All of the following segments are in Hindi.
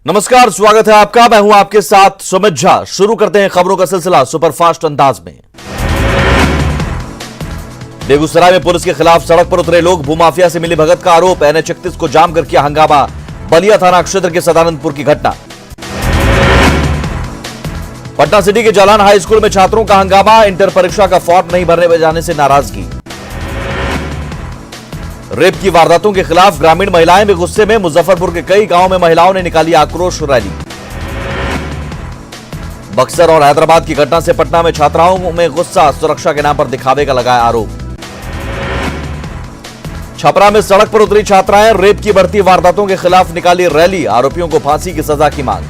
नमस्कार, स्वागत है आपका। मैं हूं आपके साथ सुमित झा। शुरू करते हैं खबरों का सिलसिला सुपरफास्ट अंदाज में। बेगूसराय में पुलिस के खिलाफ सड़क पर उतरे लोग, भूमाफिया से मिली भगत का आरोप। NH 31 को जाम कर किया हंगामा। बलिया थाना क्षेत्र के सदानंदपुर की घटना। पटना सिटी के जालान हाई स्कूल में छात्रों का हंगामा, इंटर परीक्षा का फॉर्म नहीं भरने जाने से नाराजगी। रेप की वारदातों के खिलाफ ग्रामीण महिलाएं भी गुस्से में, मुजफ्फरपुर के कई गांवों में महिलाओं ने निकाली आक्रोश रैली। बक्सर और हैदराबाद की घटना से पटना में छात्राओं में गुस्सा, सुरक्षा के नाम पर दिखावे का लगाया आरोप। छपरा में सड़क पर उतरी छात्राएं, रेप की बढ़ती वारदातों के खिलाफ निकाली रैली, आरोपियों को फांसी की सजा की मांग।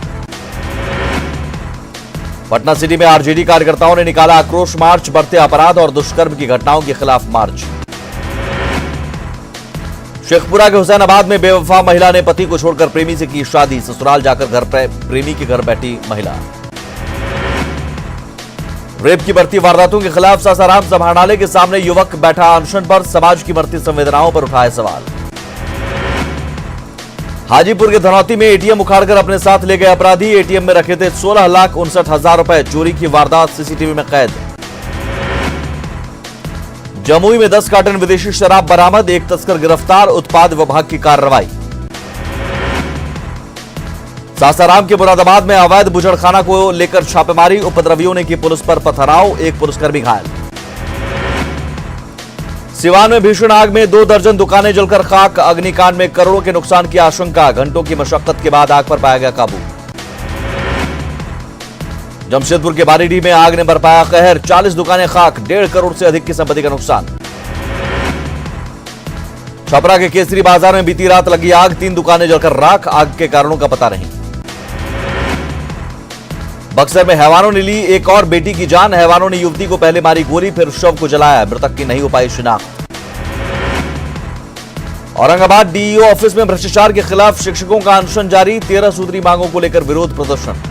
पटना सिटी में आरजेडी कार्यकर्ताओं ने निकाला आक्रोश मार्च, बढ़ते अपराध और दुष्कर्म की घटनाओं के खिलाफ मार्च। शेखपुरा के हुसैनाबाद में बेवफा महिला ने पति को छोड़कर प्रेमी से की शादी, ससुराल जाकर घर प्रेमी के घर बैठी महिला। रेप की बढ़ती वारदातों के खिलाफ सासाराम समाहरणालय के सामने युवक बैठा अनशन पर, समाज की बढ़ती संवेदनाओं पर उठाए सवाल। हाजीपुर के धनौती में एटीएम उखाड़कर अपने साथ ले गए अपराधी, एटीएम में रखे थे 16,59,000 रुपए, चोरी की वारदात सीसीटीवी में कैद। जमुई में 10 कार्टन विदेशी शराब बरामद, एक तस्कर गिरफ्तार, उत्पाद विभाग की कार्रवाई। सासाराम के मुरादाबाद में अवैध बुजड़खाना को लेकर छापेमारी, उपद्रवियों ने की पुलिस पर पथराव, एक पुलिसकर्मी घायल। सिवान में भीषण आग में 2 दर्जन दुकानें जलकर खाक, अग्निकांड में करोड़ों के नुकसान की आशंका, घंटों की मशक्कत के बाद आग पर पाया गया काबू। जमशेदपुर के बारीडीह में आग ने बरपाया कहर, 40 दुकानें खाक, 1.5 करोड़ से अधिक की संपत्ति का नुकसान। छपरा के केसरी बाजार में बीती रात लगी आग, 3 दुकानें जलकर राख, आग के कारणों का पता नहीं। बक्सर में हैवानों ने ली एक और बेटी की जान, हैवानों ने युवती को पहले मारी गोली, फिर शव को जलाया, मृतक की नहीं हो पाई शिनाख्त। औरंगाबाद डीईओ ऑफिस में भ्रष्टाचार के खिलाफ शिक्षकों का अनशन जारी, 13 सूत्री मांगों को लेकर विरोध प्रदर्शन।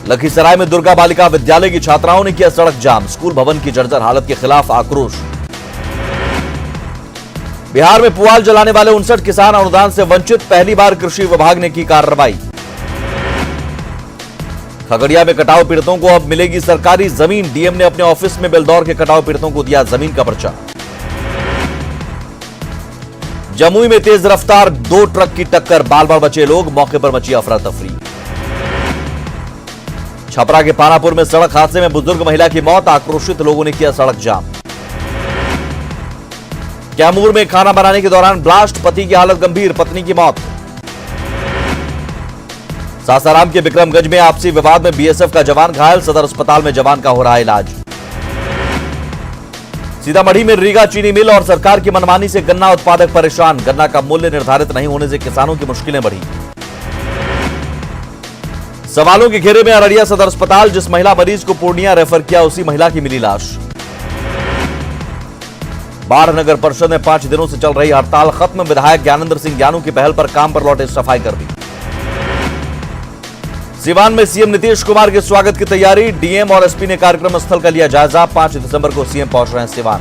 लखीसराय में दुर्गा बालिका विद्यालय की छात्राओं ने किया सड़क जाम, स्कूल भवन की जर्जर हालत के खिलाफ आक्रोश। बिहार में पुआल जलाने वाले 59 किसान अनुदान से वंचित, पहली बार कृषि विभाग ने की कार्रवाई। खगड़िया में कटाव पीड़ितों को अब मिलेगी सरकारी जमीन, डीएम ने अपने ऑफिस में बेलदौर के कटाव पीड़ितों को दिया जमीन का पर्चा। जमुई में तेज रफ्तार 2 ट्रक की टक्कर, बाल बाल बचे लोग, मौके पर मची अफरा तफरी। छपरा के पानापुर में सड़क हादसे में बुजुर्ग महिला की मौत, आक्रोशित लोगों ने किया सड़क जाम। कैमूर में खाना बनाने के दौरान ब्लास्ट, पति की हालत गंभीर, पत्नी की मौत। सासाराम के विक्रमगंज में आपसी विवाद में बीएसएफ का जवान घायल, सदर अस्पताल में जवान का हो रहा इलाज। सीतामढ़ी में रीगा चीनी मिल और सरकार की मनमानी से गन्ना उत्पादक परेशान, गन्ना का मूल्य निर्धारित नहीं होने से किसानों की मुश्किलें बढ़ी। सवालों के घेरे में अररिया सदर अस्पताल, जिस महिला मरीज को पूर्णिया रेफर किया उसी महिला की मिली लाश। बाढ़ नगर परिषद ने 5 दिनों से चल रही हड़ताल खत्म, विधायक ज्ञानेंद्र सिंह ज्ञानू की पहल पर काम पर लौटे, सफाई कर दी। सिवान में सीएम नीतीश कुमार के स्वागत की तैयारी, डीएम और एसपी ने कार्यक्रम स्थल का लिया जायजा, 5 दिसंबर को सीएम पहुंच रहे हैं सिवान।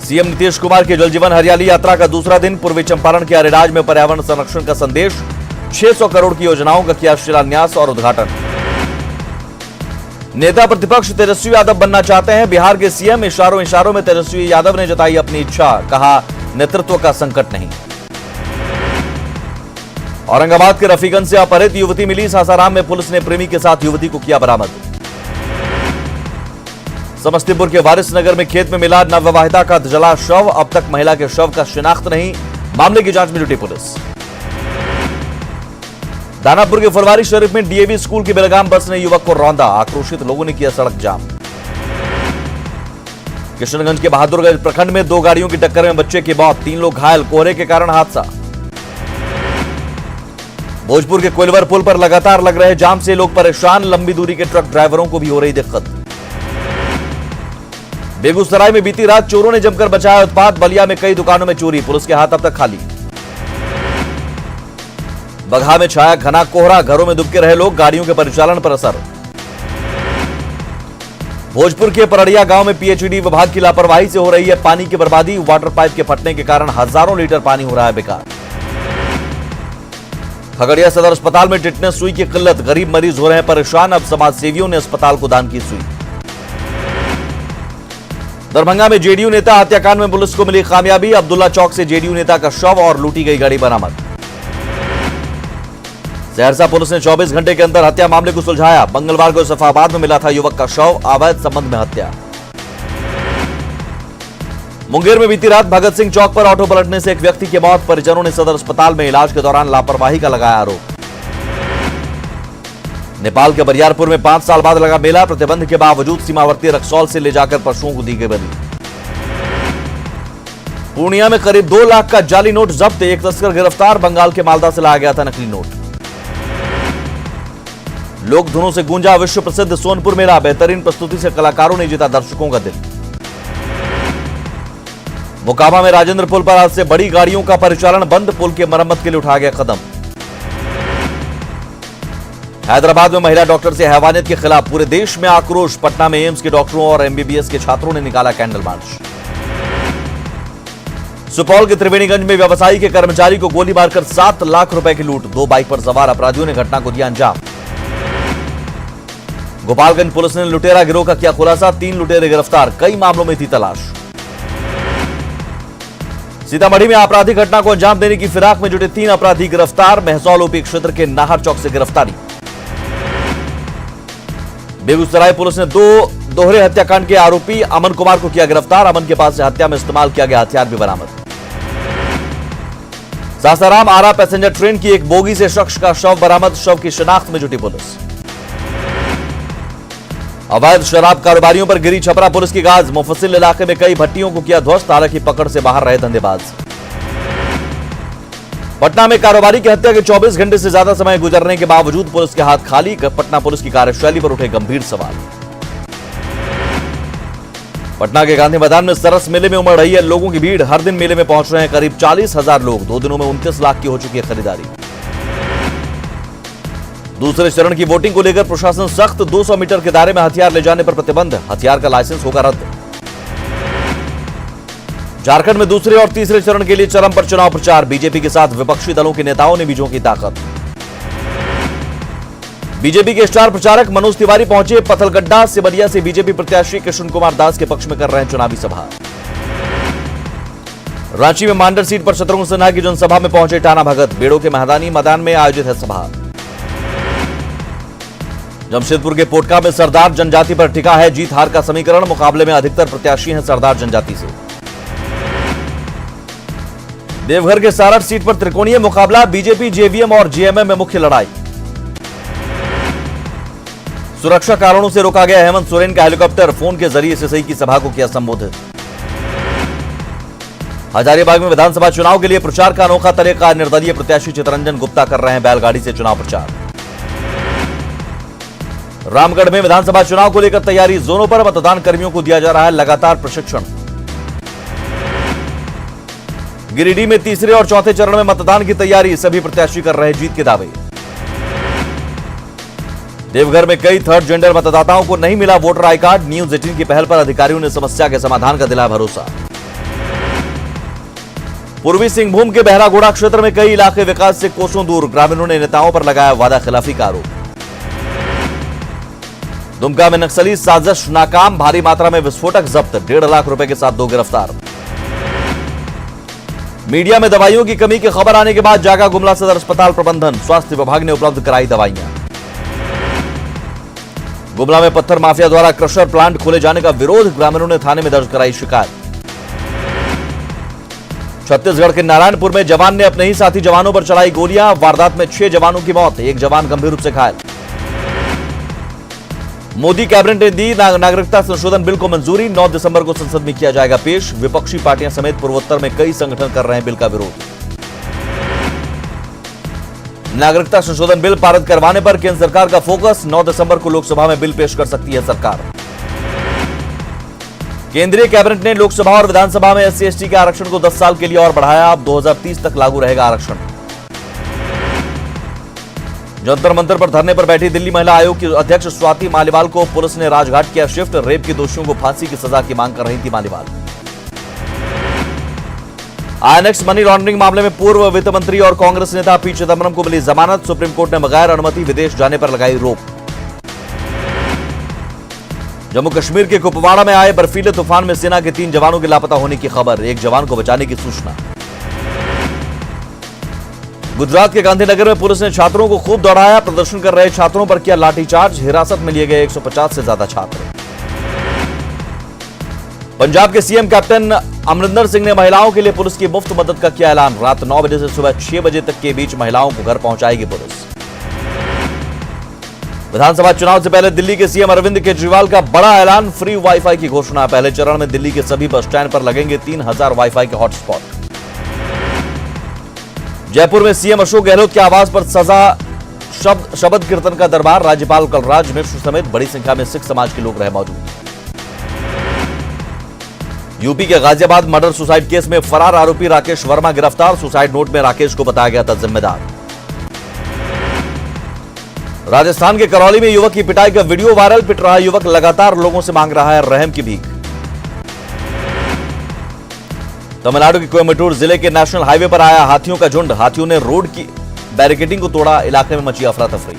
सीएम नीतीश कुमार की जल जीवन हरियाली यात्रा का दूसरा दिन, पूर्वी चंपारण के अरेराज में पर्यावरण संरक्षण का संदेश, 600 करोड़ की योजनाओं का किया शिलान्यास और उद्घाटन। नेता प्रतिपक्ष तेजस्वी यादव बनना चाहते हैं बिहार के सीएम, इशारों में तेजस्वी यादव ने जताई अपनी इच्छा, कहा नेतृत्व का संकट नहीं। औरंगाबाद के रफीगंज से अपहृत युवती मिली, सासाराम में पुलिस ने प्रेमी के साथ युवती को किया बरामद। समस्तीपुर के वारिसनगर में खेत में मिला नवविवाहिता का जला शव, अब तक महिला के शव का शिनाख्त नहीं, मामले की जांच में जुटी पुलिस। दानापुर के फुलवारी शरीफ में डीएवी स्कूल की बेलगाम बस ने युवक को रौंदा, आक्रोशित लोगों ने किया सड़क जाम। किशनगंज के बहादुरगंज प्रखंड में 2 गाड़ियों की टक्कर में बच्चे की मौत, 3 लोग घायल, कोहरे के कारण हादसा। भोजपुर के कोइलवर पुल पर लगातार लग रहे जाम से लोग परेशान, लंबी दूरी के ट्रक ड्राइवरों को भी हो रही दिक्कत। बेगूसराय में बीती रात चोरों ने जमकर बचाया उत्पाद, बलिया में कई दुकानों में चोरी, पुलिस के हाथ अब तक खाली। बगहा में छाया घना कोहरा, घरों में दुबके रहे लोग, गाड़ियों के परिचालन पर असर। भोजपुर के परड़िया गांव में पीएचईडी विभाग की लापरवाही से हो रही है पानी की बर्बादी, वाटर पाइप के फटने के कारण हजारों लीटर पानी हो रहा है बेकार। खगड़िया सदर अस्पताल में टिटनेस सुई की किल्लत, गरीब मरीज हो रहे हैं परेशान। अब समाज सेवियों ने अस्पताल को दान की सुई। दरभंगा में जेडीयू नेता हत्याकांड में पुलिस को मिली कामयाबी, अब्दुल्ला चौक से जेडीयू नेता का शव और लूटी गई गाड़ी बरामद। सहरसा पुलिस ने 24 घंटे के अंदर हत्या मामले को सुलझाया। मंगलवार को सफाबाद में मिला था युवक का शव, अवैध संबंध में हत्या। मुंगेर में बीती रात भगत सिंह चौक पर ऑटो पलटने से एक व्यक्ति की मौत, परिजनों ने सदर अस्पताल में इलाज के दौरान लापरवाही का लगाया आरोप। नेपाल के बरियारपुर में 5 साल बाद लगा मेला, प्रतिबंध के बावजूद सीमावर्ती रक्सौल से ले जाकर पशुओं को दी गई बलि। पूर्णिया में करीब 2 लाख का जाली नोट जब्त, एक तस्कर गिरफ्तार, बंगाल के मालदा से लाया गया था नकली नोट। लोक धुनों से गूंजा विश्व प्रसिद्ध सोनपुर मेला, बेहतरीन प्रस्तुति से कलाकारों ने जीता दर्शकों का दिल। मोकामा में राजेंद्र पुल पर आज से बड़ी गाड़ियों का परिचालन बंद, पुल की मरम्मत के लिए उठाया गया कदम। हैदराबाद में महिला डॉक्टर से हैवानियत के खिलाफ पूरे देश में आक्रोश, पटना में एम्स के डॉक्टरों और एमबीबीएस के छात्रों ने निकाला कैंडल मार्च। सुपौल के त्रिवेणीगंज में व्यवसायी के कर्मचारी को गोली मारकर 7 लाख रुपए की लूट, 2 बाइक पर सवार अपराधियों ने घटना को दिया अंजाम। गोपालगंज पुलिस ने लुटेरा गिरोह का किया खुलासा, 3 लुटेरे गिरफ्तार, कई मामलों में थी तलाश। सीतामढ़ी में आपराधिक घटना को अंजाम देने की फिराक में जुटे 3 अपराधी गिरफ्तार, मेहसौल ओपी क्षेत्र के नाहर चौक से गिरफ्तारी। बेगूसराय पुलिस ने 2 दोहरे हत्याकांड के आरोपी अमन कुमार को किया गिरफ्तार, अमन के पास से हत्या में इस्तेमाल किया गया हथियार भी बरामद। सासाराम आरा पैसेंजर ट्रेन की एक बोगी से शख्स का शव बरामद, शव की शिनाख्त में जुटी पुलिस। अवैध शराब कारोबारियों पर गिरी छपरा पुलिस की गाज, मुफस्सिल इलाके में कई भट्टियों को किया ध्वस्त, हालांकि पकड़ से बाहर रहे धंधेबाज। पटना में कारोबारी की हत्या के 24 घंटे से ज्यादा समय गुजरने के बावजूद पुलिस के हाथ खाली, पटना पुलिस की कार्यशैली पर उठे गंभीर सवाल। पटना के गांधी मैदान में सरस मेले में उमड़ रही है लोगों की भीड़, हर दिन मेले में पहुंच रहे हैं करीब 40,000 लोग, 2 दिनों में 29 लाख की हो चुकी है खरीदारी। दूसरे चरण की वोटिंग को लेकर प्रशासन सख्त, 200 मीटर के दायरे में हथियार ले जाने पर प्रतिबंध, हथियार का लाइसेंस होगा रद्द। झारखंड में दूसरे और तीसरे चरण के लिए चरम पर चुनाव प्रचार, बीजेपी के साथ विपक्षी दलों के नेताओं ने भी झोंकी ताकत। बीजेपी के स्टार प्रचारक मनोज तिवारी पहुंचे पथलगड्डा, सिमरिया से बीजेपी प्रत्याशी कृष्ण कुमार दास के पक्ष में कर रहे हैं चुनावी सभा। रांची में मांडर सीट पर शत्रुघ्न सिन्हा की जनसभा में पहुंचे टाना भगत, बेड़ो के मैदानी मैदान में आयोजित है सभा। जमशेदपुर के पोटका में सरदार जनजाति पर टिका है जीत हार का समीकरण, मुकाबले में अधिकतर प्रत्याशी हैं सरदार जनजाति से। देवघर के सारठ सीट पर त्रिकोणीय मुकाबला, बीजेपी जेवीएम और जेएमएम में मुख्य लड़ाई। सुरक्षा कारणों से रोका गया हेमंत सोरेन का हेलीकॉप्टर, फोन के जरिए सिसई की सभा को किया संबोधित। हजारीबाग में विधानसभा चुनाव के लिए प्रचार का अनोखा तरीका, निर्दलीय प्रत्याशी चितरंजन गुप्ता कर रहे हैं बैलगाड़ी से चुनाव प्रचार। रामगढ़ में विधानसभा चुनाव को लेकर तैयारी, जोनों पर मतदान कर्मियों को दिया जा रहा है लगातार प्रशिक्षण। गिरिडीह में तीसरे और चौथे चरण में मतदान की तैयारी, सभी प्रत्याशी कर रहे जीत के दावे। देवघर में कई थर्ड जेंडर मतदाताओं को नहीं मिला वोटर आई कार्ड, न्यूज 18 की पहल पर अधिकारियों ने समस्या के समाधान का दिलाया भरोसा। पूर्वी सिंहभूम के बहरागोड़ा क्षेत्र में कई इलाके विकास से कोसों दूर, ग्रामीणों ने नेताओं पर लगाया वादा खिलाफी का आरोप। दुमका में नक्सली साजिश नाकाम, भारी मात्रा में विस्फोटक जब्त, 1.5 लाख रुपए के साथ 2 गिरफ्तार। मीडिया में दवाइयों की कमी की खबर आने के बाद जागा गुमला सदर अस्पताल प्रबंधन, स्वास्थ्य विभाग ने उपलब्ध कराई दवाइयां। गुमला में पत्थर माफिया द्वारा क्रशर प्लांट खोले जाने का विरोध, ग्रामीणों ने थाने में दर्ज कराई शिकायत। छत्तीसगढ़ के नारायणपुर में जवान ने अपने ही साथी जवानों पर चलाई गोलियां, वारदात में 6 जवानों की मौत, 1 जवान गंभीर रूप से घायल। मोदी कैबिनेट ने दी नागरिकता संशोधन बिल को मंजूरी, 9 दिसंबर को संसद में किया जाएगा पेश, विपक्षी पार्टियां समेत पूर्वोत्तर में कई संगठन कर रहे हैं बिल का विरोध। नागरिकता संशोधन बिल पारित करवाने पर केंद्र सरकार का फोकस, 9 दिसंबर को लोकसभा में बिल पेश कर सकती है सरकार। केंद्रीय कैबिनेट ने लोकसभा और विधानसभा में SC/ST के आरक्षण को 10 साल के लिए और बढ़ाया, अब 2030 तक लागू रहेगा आरक्षण। जंतर मंतर पर धरने पर बैठी दिल्ली महिला आयोग की अध्यक्ष स्वाति मालीवाल को पुलिस ने राजघाट किया शिफ्ट, रेप के दोषियों को फांसी की सजा की मांग कर रही थी मालीवाल। आईएनएक्स मनी लॉन्ड्रिंग मामले में पूर्व वित्त मंत्री और कांग्रेस नेता पी चिदंबरम को मिली जमानत। सुप्रीम कोर्ट ने बगैर अनुमति विदेश जाने पर लगाई रोक। जम्मू कश्मीर के कुपवाड़ा में आए बर्फीले तूफान में सेना के 3 जवानों के लापता होने की खबर, एक जवान को बचाने की सूचना। गुजरात के गांधीनगर में पुलिस ने छात्रों को खूब दौड़ाया, प्रदर्शन कर रहे छात्रों पर किया लाठीचार्ज, हिरासत में लिए गए 150 से ज्यादा छात्र। पंजाब के सीएम कैप्टन अमरिंदर सिंह ने महिलाओं के लिए पुलिस की मुफ्त मदद का किया ऐलान। रात 9 बजे से सुबह 6 बजे तक के बीच महिलाओं को घर पहुंचाएगी पुलिस। विधानसभा चुनाव से पहले दिल्ली के सीएम अरविंद केजरीवाल का बड़ा ऐलान, फ्री वाईफाई की घोषणा। पहले चरण में दिल्ली के सभी बस स्टैंड पर लगेंगे 3000 वाईफाई के हॉटस्पॉट। जयपुर में सीएम अशोक गहलोत के आवास पर सजा शब्द कीर्तन का दरबार। राज्यपाल कलराज मिश्र समेत बड़ी संख्या में सिख समाज के लोग रहे मौजूद। यूपी के गाजियाबाद मर्डर सुसाइड केस में फरार आरोपी राकेश वर्मा गिरफ्तार। सुसाइड नोट में राकेश को बताया गया था जिम्मेदार। राजस्थान के करौली में युवक की पिटाई का वीडियो वायरल। पिट रहा युवक लगातार लोगों से मांग रहा है रहम की भीख। तमिलनाडु के कोयम्बटूर जिले के नेशनल हाईवे पर आया हाथियों का झुंड। हाथियों ने रोड की बैरिकेडिंग को तोड़ा, इलाके में मची अफरा तफरी।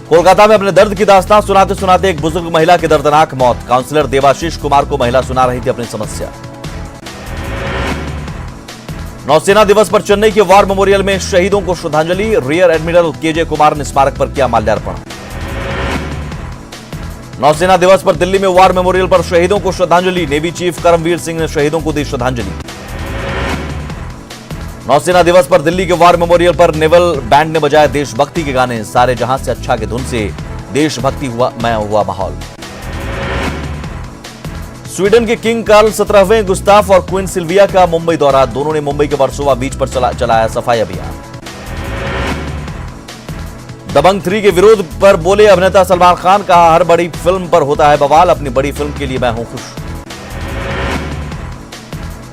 कोलकाता में अपने दर्द की दास्तान सुनाते सुनाते एक बुजुर्ग महिला की दर्दनाक मौत। काउंसलर देवाशीष कुमार को महिला सुना रही थी अपनी समस्या। नौसेना दिवस पर चेन्नई के वार मेमोरियल में शहीदों को श्रद्धांजलि। रियर एडमिरल केजे कुमार ने स्मारक पर किया माल्यार्पण। नौसेना दिवस पर दिल्ली में वार मेमोरियल पर शहीदों को श्रद्धांजलि। नेवी चीफ करमवीर सिंह ने शहीदों को दी श्रद्धांजलि। नौसेना दिवस पर दिल्ली के वार मेमोरियल पर नेवल बैंड ने बजाए देशभक्ति के गाने। सारे जहां से अच्छा की धुन से देशभक्ति हुआ माहौल। स्वीडन के किंग कार्ल 17वें गुस्ताफ और क्वीन सिल्विया का मुंबई दौरा। दोनों ने मुंबई के वर्सोवा बीच पर चलाया सफाई अभियान। दबंग 3 के विरोध पर बोले अभिनेता सलमान खान, कहा हर बड़ी फिल्म पर होता है बवाल, अपनी बड़ी फिल्म के लिए मैं हूं खुश।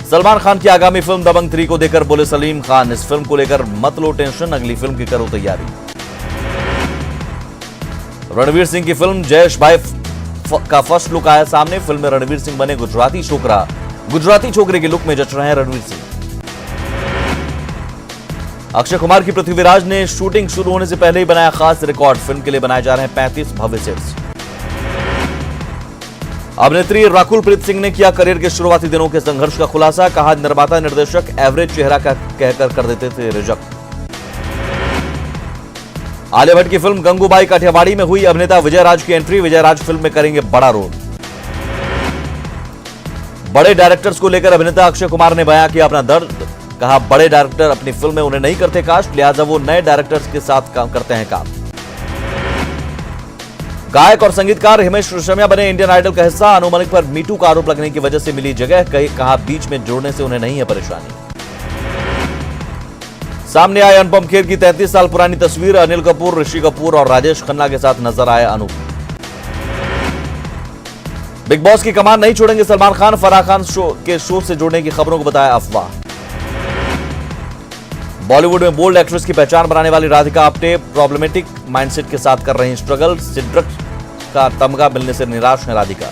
सलमान खान की आगामी फिल्म दबंग 3 को देकर बोले सलीम खान, इस फिल्म को लेकर मत लो टेंशन, अगली फिल्म की करो तैयारी। रणवीर सिंह की फिल्म जयेश भाई का फर्स्ट लुक आया सामने। फिल्म में रणवीर सिंह बने गुजराती छोकरे के लुक में जच रहे हैं रणवीर सिंह। अक्षय कुमार की पृथ्वीराज ने शूटिंग शुरू होने से पहले ही बनाया खास रिकॉर्ड। फिल्म के लिए बनाए जा रहे हैं 35 भव्य सेट्स। अभिनेत्री राकुल प्रीत सिंह ने किया करियर के शुरुआती दिनों के संघर्ष का खुलासा। कहा निर्माता निर्देशक एवरेज चेहरा का कहकर कर देते थे रिजेक्ट। आलिया भट्ट की फिल्म गंगूबाई काठियावाड़ी में हुई अभिनेता विजय राज की एंट्री। विजय राज फिल्म में करेंगे बड़ा रोल। बड़े डायरेक्टर्स को लेकर अभिनेता अक्षय कुमार ने बयां किया अपना दर्द। कहा बड़े डायरेक्टर अपनी फिल्म में उन्हें नहीं करते कास्ट, लिहाजा वो नए डायरेक्टर्स के साथ काम करते हैं काम। गायक और संगीतकार हिमेश रेशमिया बने इंडियन आइडल का हिस्सा। अनु मलिक पर मीटू का आरोप लगने की वजह से मिली जगह। कहा बीच में जोड़ने से उन्हें नहीं है परेशानी। सामने आए अनुपम खेर की 33 साल पुरानी तस्वीर। अनिल कपूर, ऋषि कपूर और राजेश खन्ना के साथ नजर आए अनूप। बिग बॉस की कमान नहीं छोड़ेंगे सलमान खान। फराह खान के शो से जुड़ने की खबरों को बताया अफवाह। बॉलीवुड में बोल्ड एक्ट्रेस की पहचान बनाने वाली राधिका आप्टे प्रॉब्लमेटिक माइंडसेट के साथ कर रही हैं स्ट्रगल। सिड्रक का तमगा मिलने से निराश है राधिका।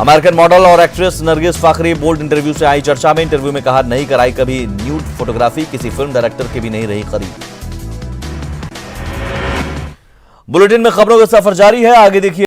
अमेरिकन मॉडल और actress Nargis Fakhri bold interview से आई चर्चा में। इंटरव्यू में कहा नहीं कराई कभी न्यूड फोटोग्राफी, किसी फिल्म डायरेक्टर की भी नहीं रही खरीद। बुलेटिन में खबरों का सफर जारी है, आगे देखिए।